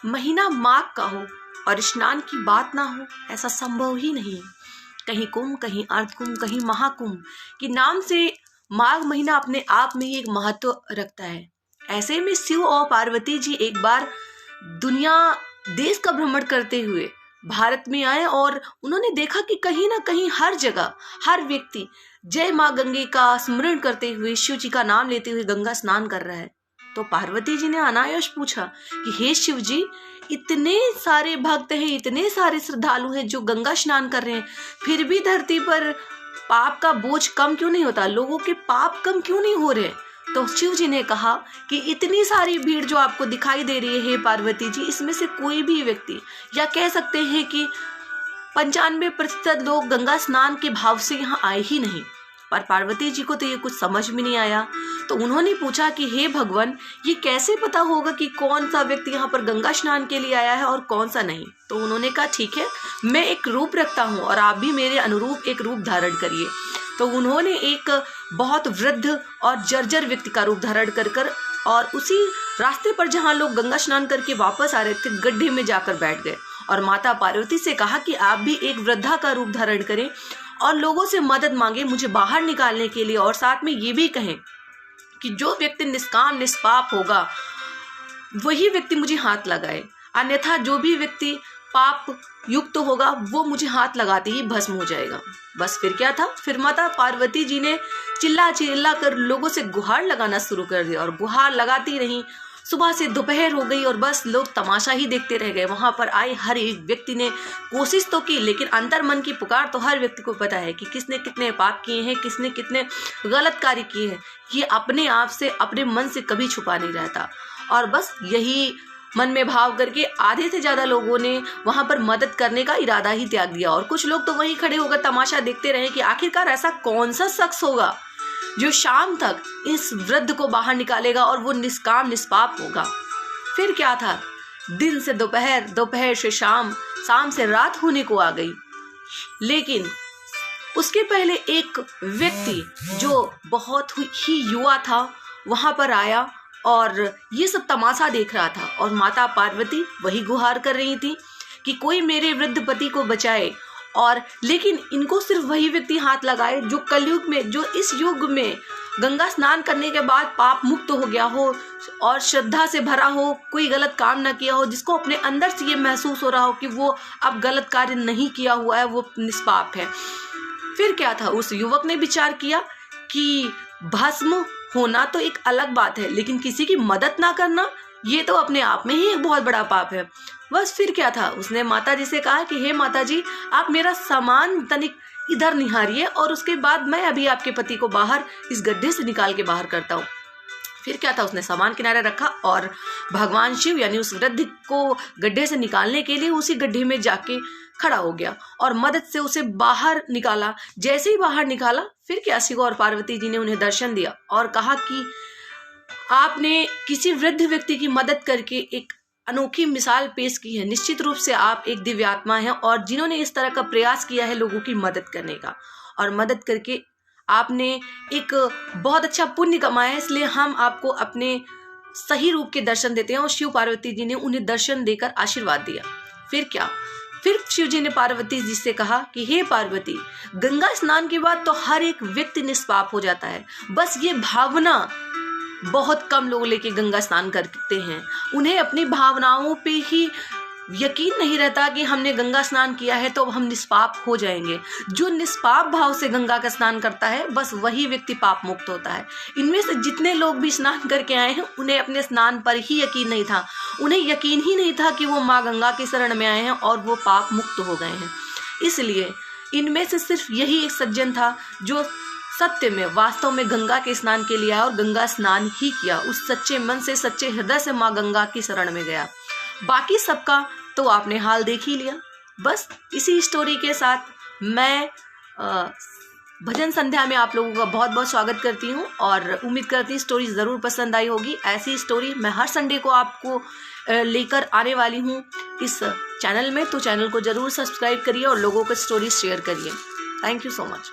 महीना माघ का हो और स्नान की बात ना हो, ऐसा संभव ही नहीं। कहीं कुंभ, कहीं अर्धकुंभ, कहीं महाकुंभ के नाम से माघ महीना अपने आप में ही एक महत्व रखता है। ऐसे में शिव और पार्वती जी एक बार दुनिया देश का भ्रमण करते हुए भारत में आए और उन्होंने देखा कि कहीं ना कहीं हर जगह हर व्यक्ति जय माँ गंगे का स्मरण करते हुए, शिव जी का नाम लेते हुए गंगा स्नान कर रहा है। तो पार्वती जी ने अनायास पूछा कि हे शिव जी, इतने सारे भक्त हैं, इतने सारे श्रद्धालु हैं जो गंगा स्नान कर रहे हैं, फिर भी धरती पर पाप का बोझ कम क्यों नहीं होता, लोगों के पाप कम क्यों नहीं हो रहे? तो शिव जी ने कहा कि इतनी सारी भीड़ जो आपको दिखाई दे रही है हे पार्वती जी, इसमें से कोई भी व्यक्ति, या कह सकते हैं कि 95% लोग गंगा स्नान के भाव से यहाँ आए ही नहीं। पर पार्वती जी को तो ये कुछ समझ में नहीं आया। तो उन्होंने पूछा कि हे भगवान, ये कैसे पता होगा कि कौन सा व्यक्ति यहाँ पर गंगा स्नान के लिए आया है और कौन सा नहीं? तो उन्होंने कहा ठीक है, मैं एक रूप रखता हूँ और आप भी मेरे अनुरूप एक रूप धारण करिए। तो उन्होंने एक बहुत वृद्ध और जर्जर व्यक्ति का रूप धारण कर और उसी रास्ते पर जहाँ लोग गंगा स्नान करके वापस आ रहे थे, गड्ढे में जाकर बैठ गए और माता पार्वती से कहा कि आप भी एक वृद्धा का रूप धारण करें और लोगों से मदद मांगे मुझे बाहर निकालने के लिए, और साथ में ये भी कहें कि जो व्यक्ति निष्काम निष्पाप होगा वही व्यक्ति मुझे हाथ लगाए, अन्यथा जो भी व्यक्ति पाप युक्त होगा वो मुझे हाथ लगाते ही भस्म हो जाएगा। बस फिर क्या था, फिर माता पार्वती जी ने चिल्ला चिल्ला कर लोगों से गुहार लगाना शुरू कर दिया और गुहार लगाती रही। सुबह से दोपहर हो गई और बस लोग तमाशा ही देखते रह गए। वहां पर आए हर एक व्यक्ति ने कोशिश तो की, लेकिन अंतर मन की पुकार तो हर व्यक्ति को पता है कि किसने कितने पाप किए हैं, किसने कितने गलत कार्य किए हैं। ये अपने आप से, अपने मन से कभी छुपा नहीं रहता। और बस यही मन में भाव करके आधे से ज्यादा लोगों ने वहां पर मदद करने का इरादा ही त्याग दिया और कुछ लोग तो वहीं खड़े होकर तमाशा देखते रहे कि आखिरकार ऐसा कौन सा शख्स होगा जो शाम तक इस वृद्ध को बाहर निकालेगा और वो निष्काम निष्पाप होगा। फिर क्या था, दिन से दोपहर, दोपहर से शाम, शाम से रात होने को आ गई, लेकिन उसके पहले एक व्यक्ति जो बहुत ही युवा था वहां पर आया और ये सब तमाशा देख रहा था और माता पार्वती वही गुहार कर रही थी कि कोई मेरे वृद्ध पति को बचाए। और लेकिन इनको सिर्फ वही व्यक्ति हाथ लगाए जो कलयुग में, जो इस युग में गंगा स्नान करने के बाद पाप मुक्त हो गया हो और श्रद्धा से भरा हो, कोई गलत काम ना किया हो, जिसको अपने अंदर से ये महसूस हो रहा हो कि वो अब गलत कार्य नहीं किया हुआ है, वो निष्पाप है। फिर क्या था, उस युवक ने विचार किया कि भस्म होना तो एक अलग बात है, लेकिन किसी की मदद ना करना ये तो अपने आप में ही एक बहुत बड़ा पाप है। बस फिर क्या था, उसने माता जी से कहा कि हे माता जी, आप मेरा सामान तनिक इधर निहारिए और उसके बाद मैं अभी आपके पति को बाहर इस गड्ढे से निकाल के बाहर करता हूँ। फिर क्या था, उसने सामान किनारे रखा और भगवान शिव यानी उस वृद्ध को गड्ढे से निकालने के लिए उसी गड्ढे में जाके खड़ा हो गया और मदद से उसे बाहर निकाला। जैसे ही बाहर निकाला, फिर क्या, शिव और पार्वती जी ने उन्हें दर्शन दिया और कहा कि आपने किसी वृद्ध व्यक्ति की मदद करके एक अनोखी मिसाल पेश की है। निश्चित रूप से आप एक दिव्य आत्मा हैं और जिन्होंने इस तरह का प्रयास किया है लोगों की मदद करने का, और मदद करके आपने एक बहुत अच्छा पुण्य कमाया है, इसलिए हम आपको अपने सही रूप के दर्शन देते हैं। और शिव पार्वती जी ने उन्हें दर्शन देकर आशीर्वाद दिया। फिर क्या, फिर शिव जी ने पार्वती जी से कहा कि हे पार्वती, गंगा स्नान के बाद तो हर एक व्यक्ति निष्पाप हो जाता है, बस ये भावना बहुत कम लोग लेके गंगा स्नान करते हैं। उन्हें अपनी भावनाओं पे ही यकीन नहीं रहता कि हमने गंगा स्नान किया है तो अब हम निष्पाप हो जाएंगे। जो निष्पाप भाव से गंगा का स्नान करता है, बस वही व्यक्ति पाप मुक्त होता है। इनमें से जितने लोग भी स्नान करके आए हैं, उन्हें अपने स्नान पर ही यकीन नहीं था। उन्हें यकीन ही नहीं था कि वो माँ गंगा की शरण में आए हैं और वो पाप मुक्त हो गए हैं। इसलिए इनमें से सिर्फ यही एक सज्जन था जो सत्य में, वास्तव में गंगा के स्नान के लिए आया और गंगा स्नान ही किया। उस सच्चे मन से, सच्चे हृदय से माँ गंगा की शरण में गया। बाकी सबका तो आपने हाल देख ही लिया। बस इसी स्टोरी के साथ मैं भजन संध्या में आप लोगों का बहुत बहुत स्वागत करती हूँ और उम्मीद करती हूँ स्टोरी ज़रूर पसंद आई होगी। ऐसी स्टोरी मैं हर संडे को आपको लेकर आने वाली हूँ इस चैनल में, तो चैनल को ज़रूर सब्सक्राइब करिए और लोगों को स्टोरी शेयर करिए। Thank you so much.